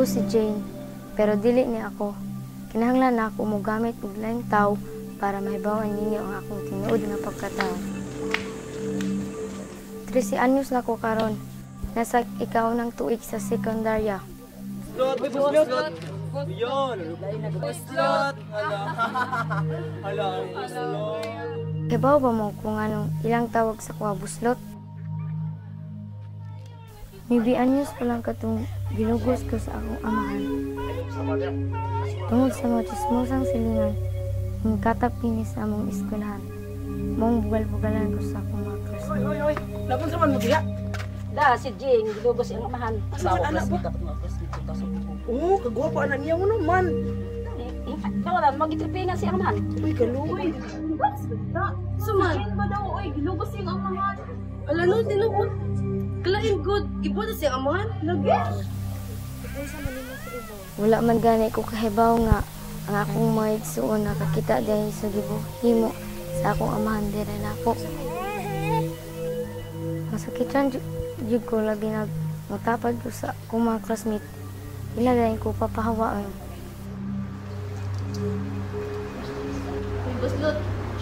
ko si Jane, pero dili ni ako. Kinahanglan na ako mogamit og laing tawo para mahibawan ninyo ang akong tinuod nga pagkatao. 13 anyos na ko karon. Nasa ikaw ng tuig sa sekundarya. Buslot! Yun! Buslot! Hala, buslot! Hibaw ba mo kung anong ilang tawag sa kuha buslot? Maybe anyos pa lang katong ginugos ko sa akong amahan. Tungod sa mga chismosang silingan, yung katapini sa among eskwelahan. Mong bugal-bugalan ko sa akong mga classmates. Hoy! Lapon sa man mo diya? Da, si Jing, ginugos ang amahan. Asawa anak mo? Oo, kagwapo anak niya mo naman. Wala, magitripingan si amahan. Uy, kaluoy. Suman ba daw oy gilubos yung amahan. Ala no tinuod. Kalain good gibutas yung amahan. Lagi. Wala man gani ko kahibaw nga ang akong mga igsuon nakakita dahil sa gibuhimo sa akong amahan dire na ako. Masakitan jud ko labi na matapad ko sa akong mga classmate. Ilagayin ko papahawaan. Buslot.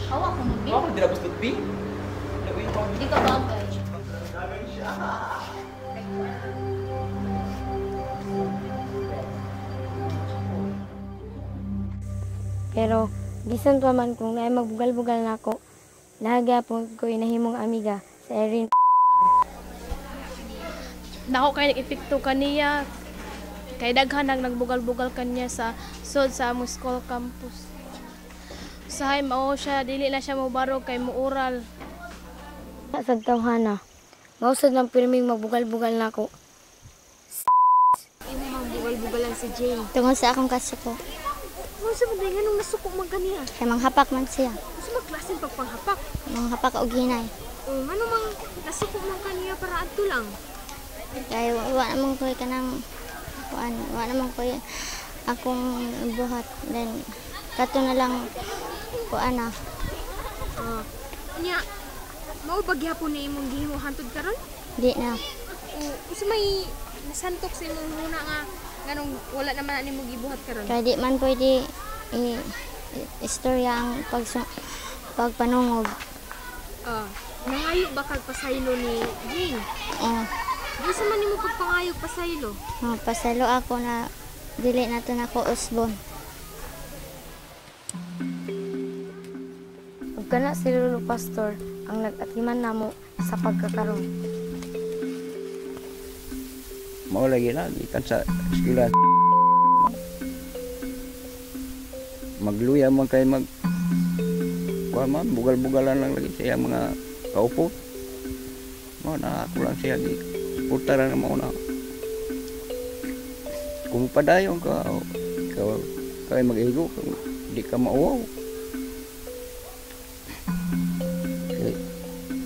Hawak mo bi. Ako dira buslot bi. Di ka bagay. Pero bisan pa man kung naay magbugal-bugal na ako, lahagapon ko inahimong amiga sa Erin. Nako kay nag-epekto kaniya kay daghan nagbugal-bugal kanya sa sud sa among school campus. Usahay mao siya dili na siya mobarog kay muural. Sa tawhana, mausad ng pirming magbugal-bugal na ako. Imo mang bugal-bugalan si Jane. Tungod sa akong kasuko. Mo sa mga ganung nasuko man kaniya. Kay manghapak man siya. Sa mga klasen pagpanghapak. Manghapak og hinay. Ano mang nasuko man kaniya para adto lang. Kay wa namang koy kanang kuan, wa namang koy akong buhat. Then kato na lang kuan na. Nya mao bagyapon ni imong gihimo hantud karon? Di na. Usa may nasantok sa imong huna nga nganong wala naman ani mo gibuhat karon. Kay di man pwede istorya ang pagpanungog. Nangayo ba kag pasaylo ni Jane? Oh, Di sa man nimo pagpangayog pasaylo. pasalo ako na dili na to nako usbon. Ug kana si Lolo Pastor ang nag-atiman namo sa pagkakaroon. Mau lagi kan sa eskwela. Magluya man kay kuha man, bugal-bugalan lang lagi siya mga kaupo. Mau na ako lang siya di putaran na mau na. Kung padayon ka kay mag-igo, di ka mauwaw.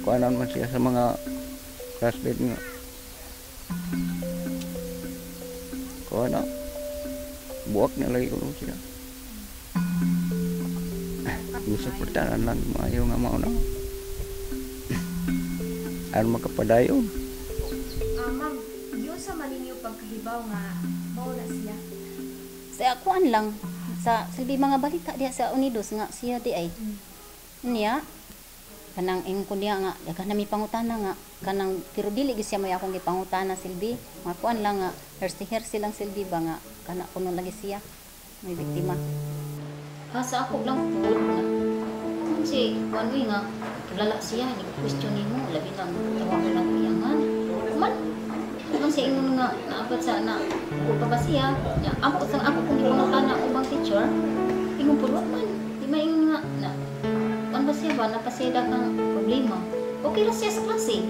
Kuha naman siya sa mga classmate nga. Kuha na. Buwak na lagi ko lang siya. Gusto putaran lang maayo nga mao na. Ano makapadayon? Ma'am, yun sa maninyo pagkahibaw nga mao na siya. Sa kuan lang sa silbi mga balita diha sa Unidos nga siya di ay. Niya kanang ingkon diha nga daghan na mi pangutana nga kanang pero dili gyud siya may akong gipangutana silbi. Mga kuan lang nga hersi lang silbi ba nga kana kuno lagi siya may biktima. Sa ako lang po nga. Kasi one way nga kilala siya di question nimo labi lang tawag ko lang kuyangan. Man siya ingon nga naabot sa na upa ba siya ako kung gipangutana ubang teacher ingon pud man di maingon nga na ano ba siya ba napaseda kang problema okay ra siya sa klase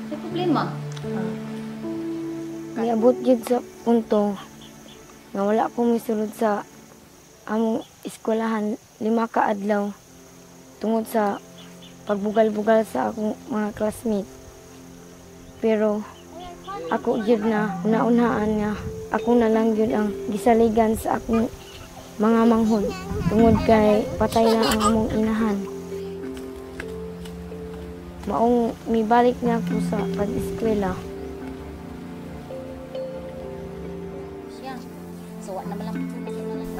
may problema Niabot jud sa punto nga wala ko misulod sa among eskwelahan 5 ka adlaw tungod sa pagbugal-bugal sa akong mga classmate. Pero ako jud na naunhaan nga ako na lang jud ang gisaligan sa akong mga manghod tungod kay patay na ang among inahan. Maong mibalik na ako sa pag-eskwela.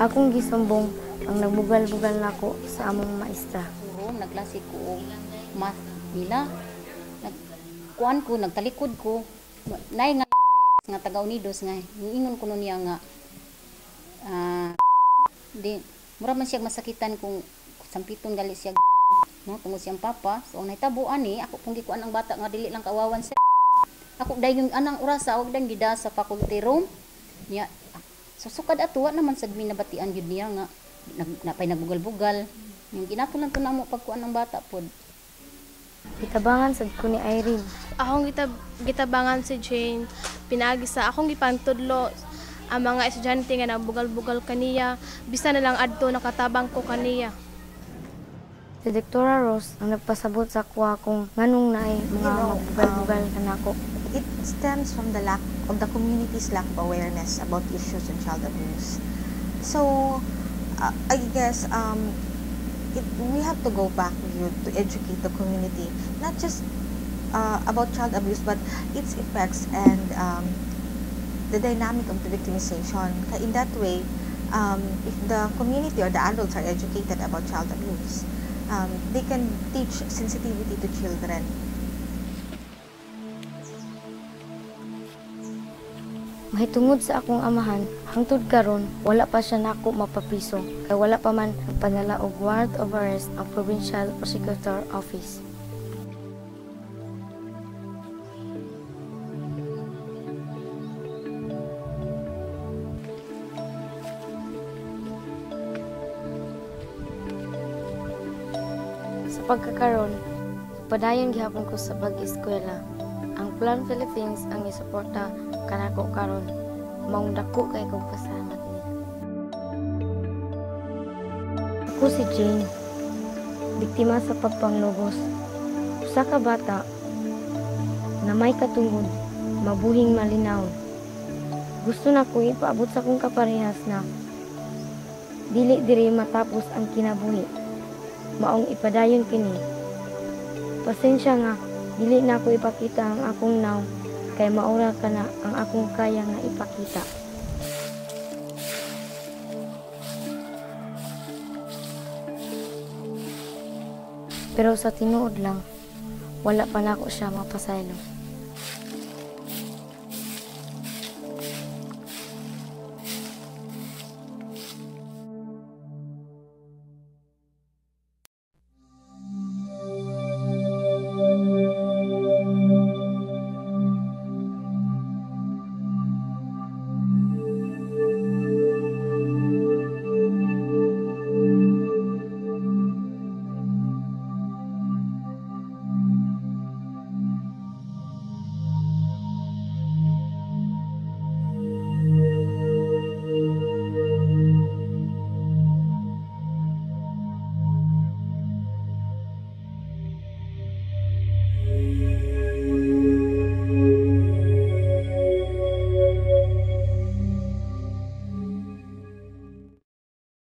akong gisumbong ang nagbugal-bugal nako sa among maestra. Puro naglasi ko og math nila. Nagkuan ko, nagtalikod ko. Nay nga taga Unidos nga ingon ko niya nga di mura man siya masakitan kung sampiton gali siya no tungod siyang papa. So nahitabo ani ako kung gikuan ang bata nga dili lang kawawan siya. Ako dayon anang orasa og dang gida sa faculty room niya. So sukad ato naman sad minabatian gyud niya nga napay nagbugal-bugal. Yung ginatulan to namo pagkuan ng bata pod. Gitabangan sad ko ni Irene. Akong gitabangan si Jane, pinagi sa akong gipantudlo ang mga estudyante nga nagbugal-bugal kaniya, bisa na lang adto nakatabang ko kaniya. Si Dr. Rose ang nagpasabot sa kuha kung nganong naay mga magbugal-bugal kanako. It stems from the lack of the community's lack of awareness about issues in child abuse. So, I guess we have to go back to educate the community, not just about child abuse, but its effects and the dynamic of the victimization. In that way, if the community or the adults are educated about child abuse, they can teach sensitivity to children. Mahitungod sa akong amahan, hangtod karon wala pa siya nako mapapiso kay wala pa man nagpanala og warrant of arrest ang Provincial Prosecutor Office. Sa pagkakaroon, padayon gihapon ko sa pag-eskwela. Ang Plan Philippines ang isuporta kanako karon. Maong dako kay kong pasalamat niya. Ako si Jane, biktima sa pagpanglogos. Usa ka bata na may katungod, mabuhing malinaw. Gusto na ko ipaabot sa kong kaparehas na dili diri matapos ang kinabuhi. Maong ipadayon kini. Pasensya nga, dili na ako ipakita ang akong naw, kay maura ka na ang akong kaya nga ipakita. Pero sa tinuod lang, wala pa na ako siya mapasaylo.